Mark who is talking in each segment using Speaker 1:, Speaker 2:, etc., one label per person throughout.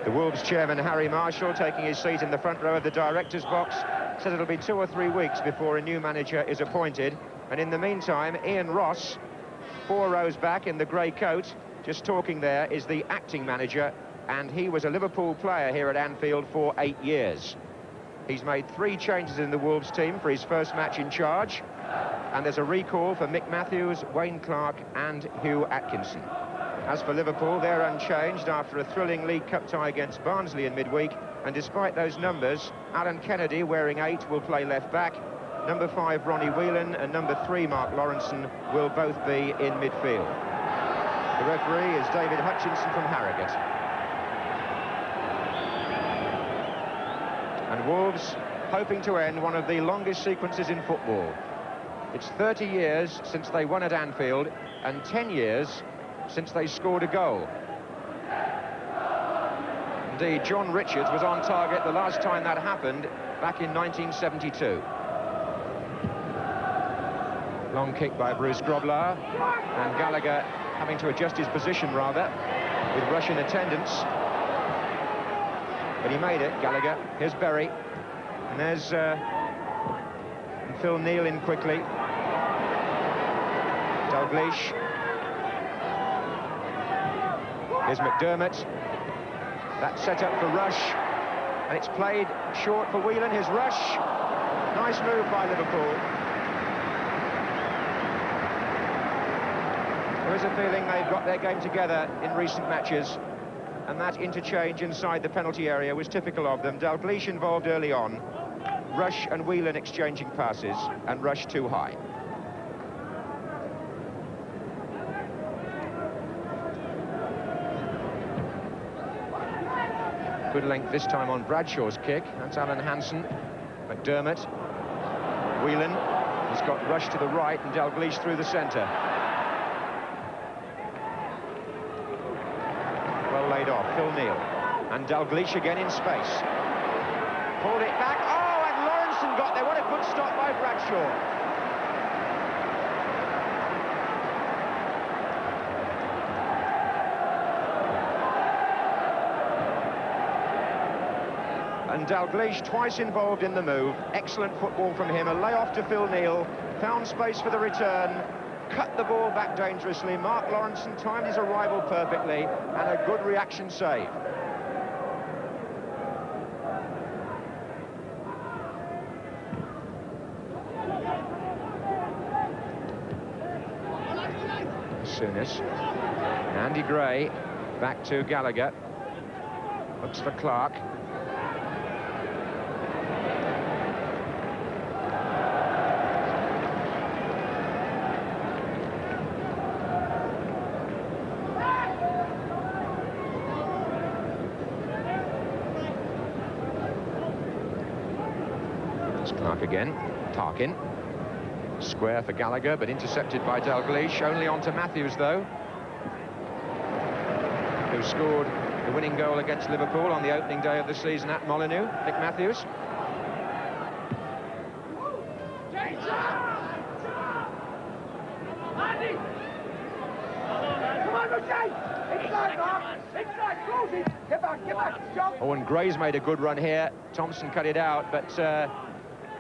Speaker 1: The Wolves chairman, Harry Marshall, taking his seat in the front row of the director's box, said it'll be 2 or 3 weeks before a new manager is appointed. And in the meantime, Ian Ross, 4 rows back in the grey coat, just talking there, is the acting manager, and he was a Liverpool player here at Anfield for 8 years. He's made 3 changes in the Wolves team for his first match in charge, and there's a recall for Mick Matthews, Wayne Clark and Hugh Atkinson. As for Liverpool, they're unchanged after a thrilling League Cup tie against Barnsley in midweek, and despite those numbers, Alan Kennedy, wearing 8, will play left back. Number 5, Ronnie Whelan, and number 3, Mark Lawrenson, will both be in midfield. The referee is David Hutchinson from Harrogate. And Wolves hoping to end one of the longest sequences in football. It's 30 years since they won at Anfield, and 10 years since they scored a goal. Indeed, John Richards was on target the last time that happened, back in 1972. Long kick by Bruce Grobler, and Gallagher having to adjust his position rather, with Russian attendance. But he made it, Gallagher. Here's Berry, and there's Phil Neal in quickly. Dalglish. Here's McDermott. That's set up for Rush, and it's played short for Whelan. Here's Rush. Nice move by Liverpool. There is a feeling they've got their game together in recent matches, and that interchange inside the penalty area was typical of them. Dalglish involved early on, Rush and Whelan exchanging passes, and Rush too high. Good length this time on Bradshaw's kick. That's Alan Hansen. McDermott. Whelan. He's got Rush to the right and Dalglish through the centre. Well laid off, Phil Neal. And Dalglish again in space. Pulled it back. Oh, and Lawrenson got there. What a good stop by Bradshaw. And Dalglish twice involved in the move. Excellent football from him. A layoff to Phil Neal. Found space for the return. Cut the ball back dangerously. Mark Lawrenson timed his arrival perfectly. And a good reaction save. Souness. Andy Gray. Back to Gallagher. Looks for Clark. Clark again, Tarkin. Square for Gallagher, but intercepted by Dalglish. Only on to Matthews, though, who scored the winning goal against Liverpool on the opening day of the season at Molineux. Mick Matthews. Oh, and Gray's made a good run here. Thompson cut it out, but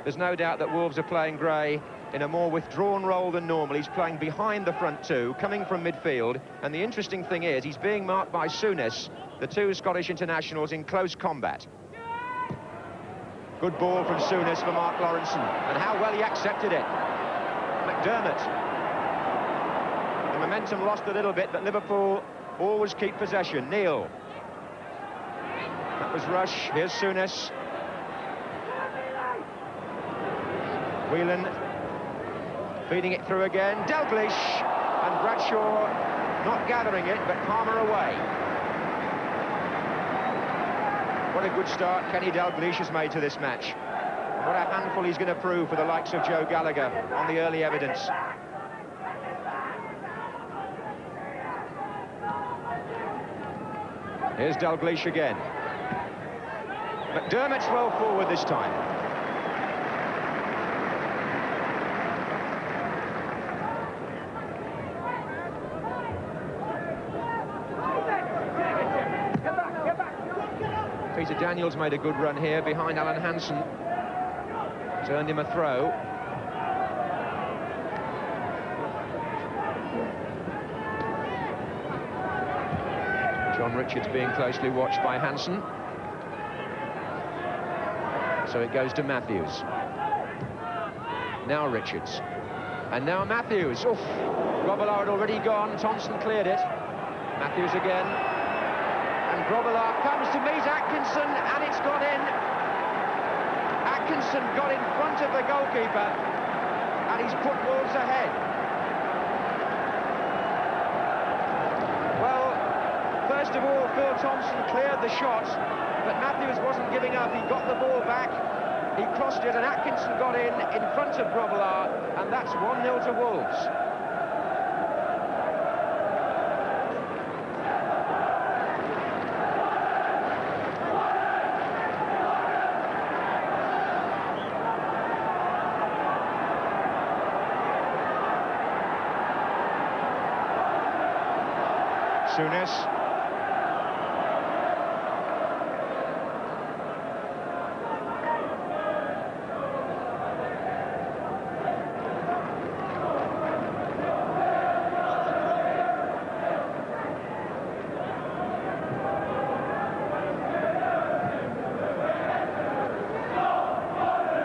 Speaker 1: there's no doubt that Wolves are playing Gray in a more withdrawn role than normal. He's playing behind the front two, coming from midfield. And the interesting thing is, he's being marked by Souness, the 2 Scottish internationals in close combat. Good ball from Souness for Mark Lawrenson. And how well he accepted it. McDermott. The momentum lost a little bit, but Liverpool always keep possession. Neal. That was Rush. Here's Souness. Whelan feeding it through again. Dalglish, and Bradshaw not gathering it, but Palmer away. What a good start Kenny Dalglish has made to this match. And what a handful he's going to prove for the likes of Joe Gallagher on the early evidence. Here's Dalglish again. McDermott's well forward this time. Peter Daniels made a good run here behind Alan Hansen. It's earned him a throw. John Richards being closely watched by Hansen. So it goes to Matthews. Now Richards. And now Matthews. Oof. Grobbelaar had already gone. Thompson cleared it. Matthews again. And Grobbelaar comes to meet Atkinson, and it's gone in. Atkinson got in front of the goalkeeper, and he's put Wolves ahead. Well, first of all, Phil Thompson cleared the shot, but Matthews wasn't giving up. He got the ball back, he crossed it, and Atkinson got in front of Grobbelaar, and that's 1-0 to Wolves. Souness.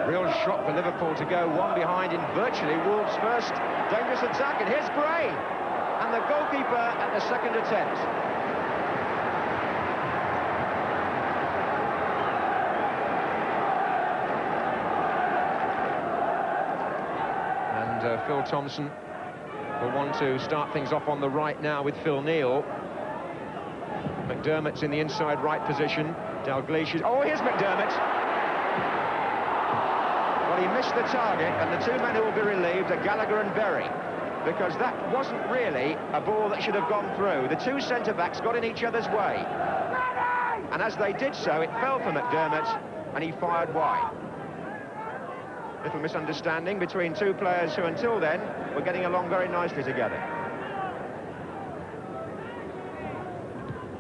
Speaker 1: Real shot for Liverpool to go one behind in virtually Wolves' first dangerous attack, and here's Gray. And the goalkeeper at the second attempt. And Phil Thompson will want to start things off on the right now with Phil Neal. McDermott's in the inside right position. Dalglish is... Oh, here's McDermott. Well, he missed the target, and the two men who will be relieved are Gallagher and Berry, because that wasn't really a ball that should have gone through. The two centre-backs got in each other's way, and as they did so, it fell for McDermott, and he fired wide. Little misunderstanding between two players who, until then, were getting along very nicely together.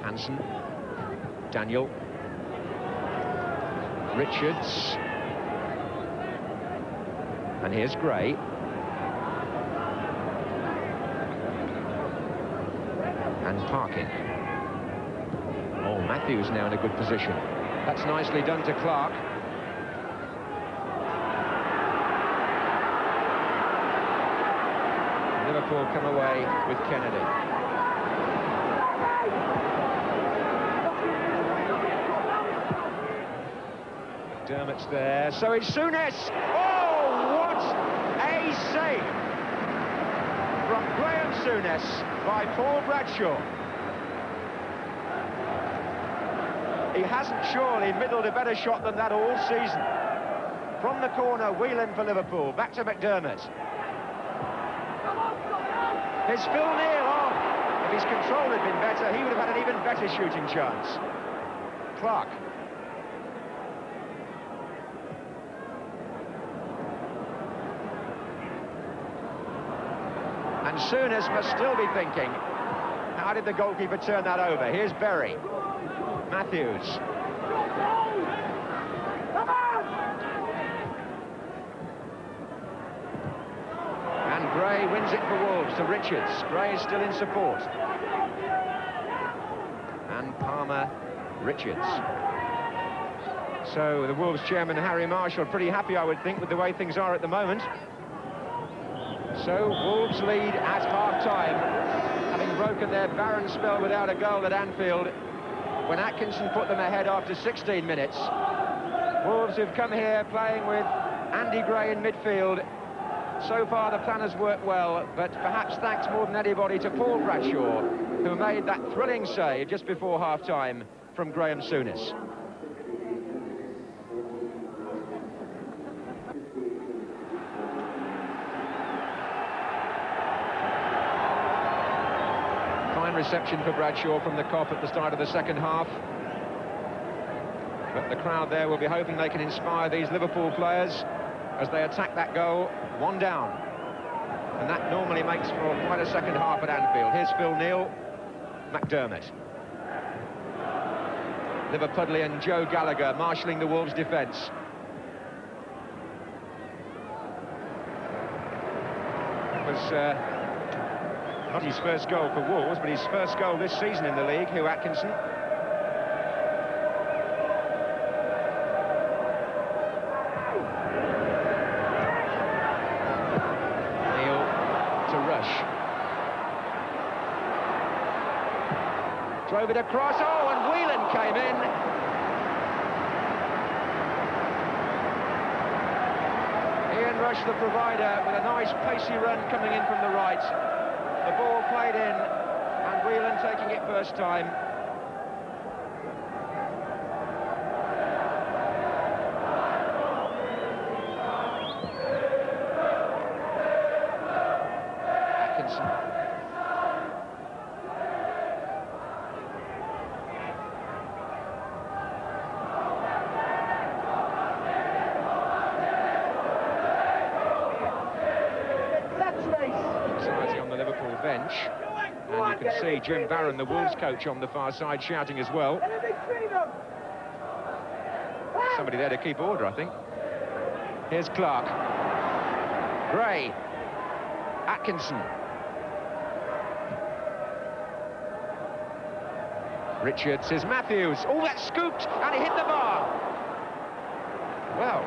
Speaker 1: Hansen, Daniel, Richards, and here's Gray. And Parkin. Oh, Matthews now in a good position. That's nicely done to Clark. Liverpool come away with Kennedy. Dermott's there, so it's Souness. Oh, what a save from Graham Souness by Paul Bradshaw. He hasn't surely middled a better shot than that all season. From the corner, Whelan for Liverpool, back to McDermott. Here's Phil Neal on. If his control had been better, he would have had an even better shooting chance. Clark. And Souness must still be thinking, how did the goalkeeper turn that over? Here's Berry. Matthews. And Gray wins it for Wolves to Richards. Gray is still in support. And Palmer, Richards. So the Wolves chairman, Harry Marshall, pretty happy, I would think, with the way things are at the moment. So Wolves lead at half-time, having broken their barren spell without a goal at Anfield, when Atkinson put them ahead after 16 minutes. Wolves have come here playing with Andy Gray in midfield. So far the plan has worked well, but perhaps thanks more than anybody to Paul Bradshaw, who made that thrilling save just before half-time from Graham Souness. Reception for Bradshaw from the Kop at the start of the second half, but the crowd there will be hoping they can inspire these Liverpool players as they attack that goal, one down, and that normally makes for quite a second half at Anfield. Here's Phil Neal, McDermott. Liverpudlian Joe Gallagher marshalling the Wolves' defence. It was not his first goal for Wolves, but his first goal this season in the league, Hugh Atkinson. Neil to Rush. Drove it across, oh, and Whelan came in. Ian Rush, the provider, with a nice pacey run coming in from the right. The ball played in, and Whelan taking it first time. Atkinson. On the Liverpool bench, and you can see Jim Barron, the Wolves coach, on the far side shouting as well. Somebody there to keep order, I think. Here's Clark. Gray. Atkinson. Richards is Matthews. Oh, that's scooped, and he hit the bar. Well,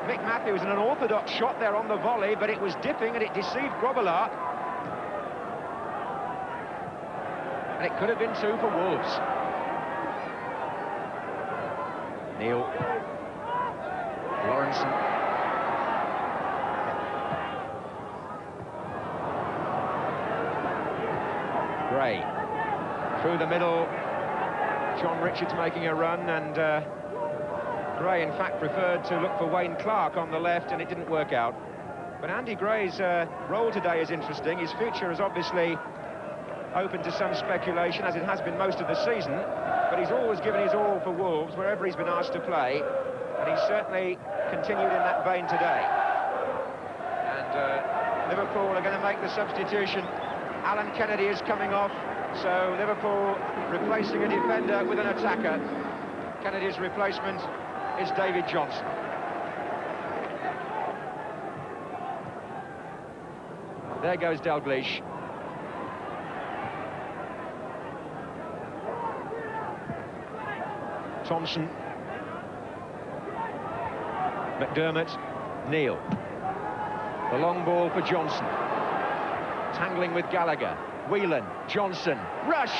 Speaker 1: Mick Matthews in an orthodox shot there on the volley, but it was dipping and it deceived Grobbelaar. And it could have been 2 for Wolves. Neil. Lawrenson. Gray. Through the middle. John Richards making a run, and Gray, in fact, preferred to look for Wayne Clark on the left, and it didn't work out. But Andy Gray's role today is interesting. His future is obviously open to some speculation, as it has been most of the season, but he's always given his all for Wolves wherever he's been asked to play, and he's certainly continued in that vein today. And Liverpool are going to make the substitution. Alan Kennedy is coming off, so Liverpool replacing a defender with an attacker. Kennedy's replacement is David Johnson. There goes Dalglish. Thompson. McDermott. Neil. The long ball for Johnson. Tangling with Gallagher. Whelan. Johnson. Rush!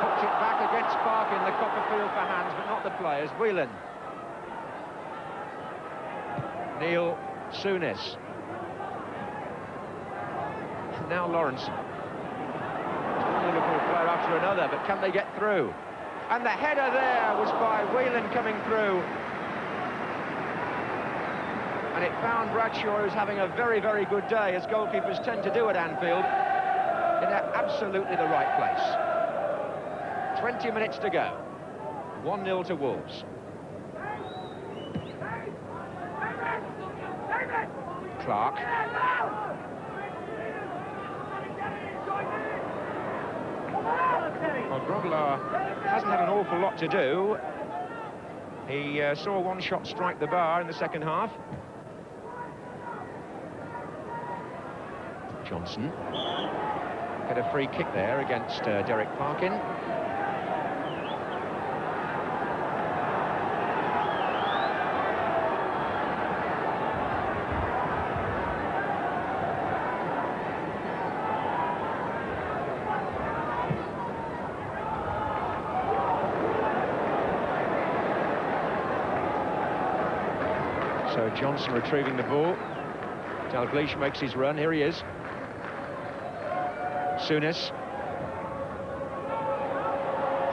Speaker 1: Hooked it back against Parkin, the Copperfield for hands, but not the players. Whelan. Neil. Souness. Now Lawrenson. One Liverpool player after another, but can they get through? And the header there was by Whelan coming through. And it found Bradshaw, who's having a very, very good day, as goalkeepers tend to do at Anfield, in absolutely the right place. 20 minutes to go. 1-0 to Wolves. Clark. Well, Grobbelaar hasn't had an awful lot to do. He saw one shot strike the bar in the second half. Johnson get a free kick there against Derek Parkin. So Johnson retrieving the ball. Dalglish makes his run. Here he is. Souness.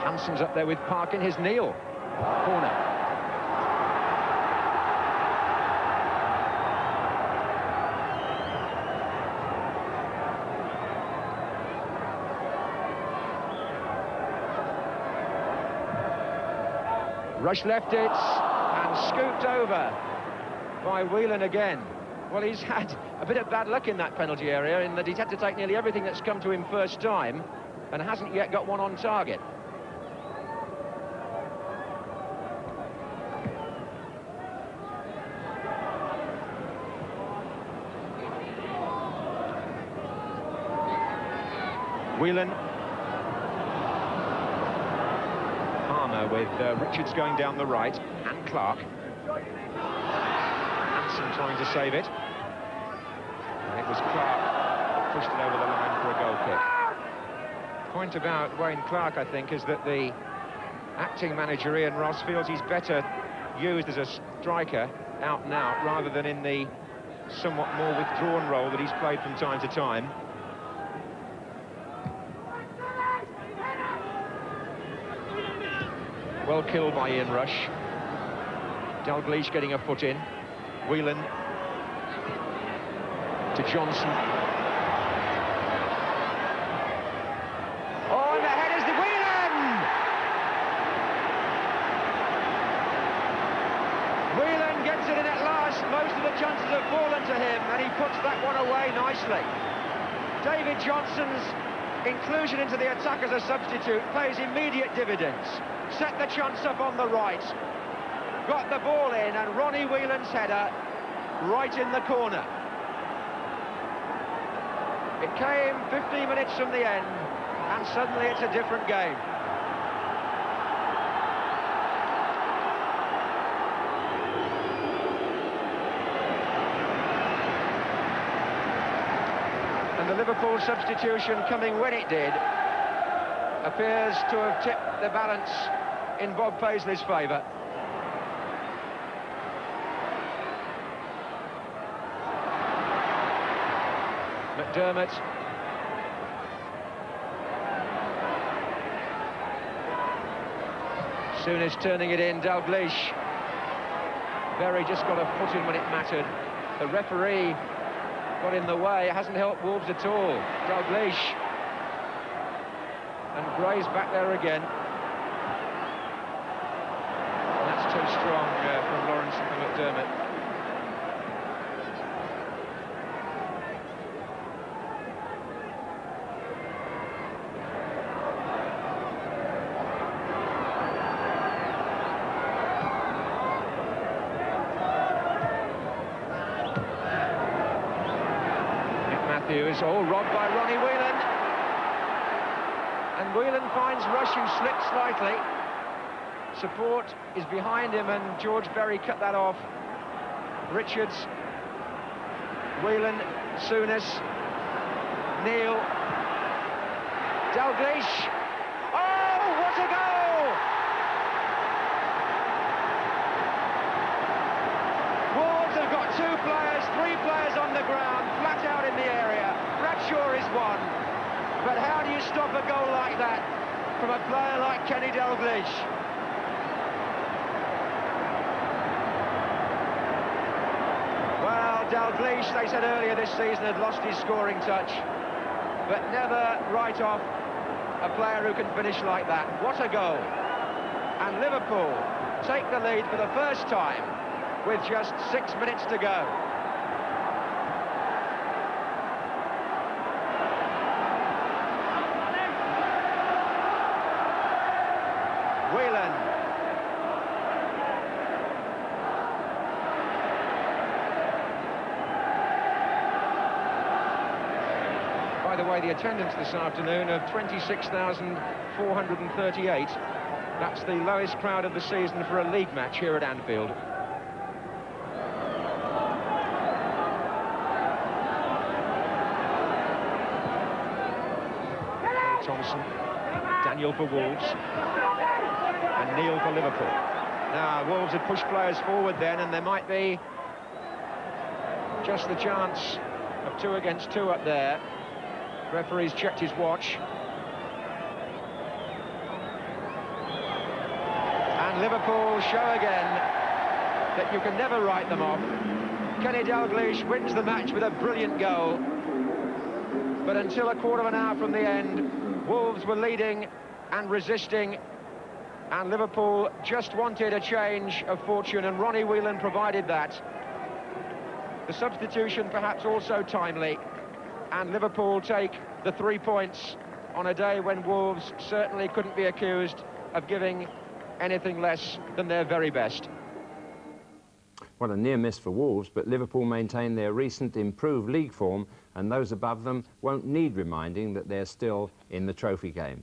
Speaker 1: Hansen's up there with Parkin. Here's Neil. Corner. Rush left it and scooped over by Whelan again. Well, he's had a bit of bad luck in that penalty area, in that he's had to take nearly everything that's come to him first time and hasn't yet got one on target. Whelan. Palmer with Richards going down the right, and Clark. Hansen trying to save it. And it was Clark that pushed it over the line for a goal kick. Point about Wayne Clark, I think, is that the acting manager Ian Ross feels he's better used as a striker out and out rather than in the somewhat more withdrawn role that he's played from time to time. Well killed by Ian Rush. Dalglish getting a foot in. Whelan to Johnson. Oh, and the head is the Whelan! Whelan gets it in at last. Most of the chances have fallen to him, and he puts that one away nicely. David Johnson's inclusion into the attack as a substitute pays immediate dividends. Set the chance up on the right. Got the ball in, and Ronnie Whelan's header right in the corner. It came 15 minutes from the end, and suddenly it's a different game. And the Liverpool substitution, coming when it did, appears to have tipped the balance in Bob Paisley's favour. McDermott. Souness turning it in, Dalglish. Berry just got a foot in when it mattered. The referee got in the way. It hasn't helped Wolves at all. Dalglish. And Gray's back there again. And that's too strong from Lawrence and from McDermott. Matthews, all robbed by Ronnie Whelan. And Whelan finds Rush, who slipped slightly. Support is behind him, and George Berry cut that off. Richards, Whelan, Souness, Neil, Dalglish. Oh, what a goal! Wolves have got three players on the ground, flat out in the area. Bradshaw is one. But how do you stop a goal like that from a player like Kenny Dalglish? Well, Dalglish, they said earlier this season, had lost his scoring touch, but never write off a player who can finish like that. What a goal. And Liverpool take the lead for the first time with just 6 minutes to go. Whelan. By the way, the attendance this afternoon of 26,438. That's the lowest crowd of the season for a league match here at Anfield. Thompson, Daniel for Wolves, and Neil for Liverpool. Now, Wolves had pushed players forward then, and there might be just the chance of 2 against 2 up there. Referee's checked his watch. And Liverpool show again that you can never write them off. Kenny Dalglish wins the match with a brilliant goal. But until a quarter of an hour from the end, Wolves were leading and resisting, and Liverpool just wanted a change of fortune, and Ronnie Whelan provided that. The substitution perhaps also timely, and Liverpool take the 3 points on a day when Wolves certainly couldn't be accused of giving anything less than their very best.
Speaker 2: What a near miss for Wolves, but Liverpool maintain their recent improved league form, and those above them won't need reminding that they're still in the trophy game.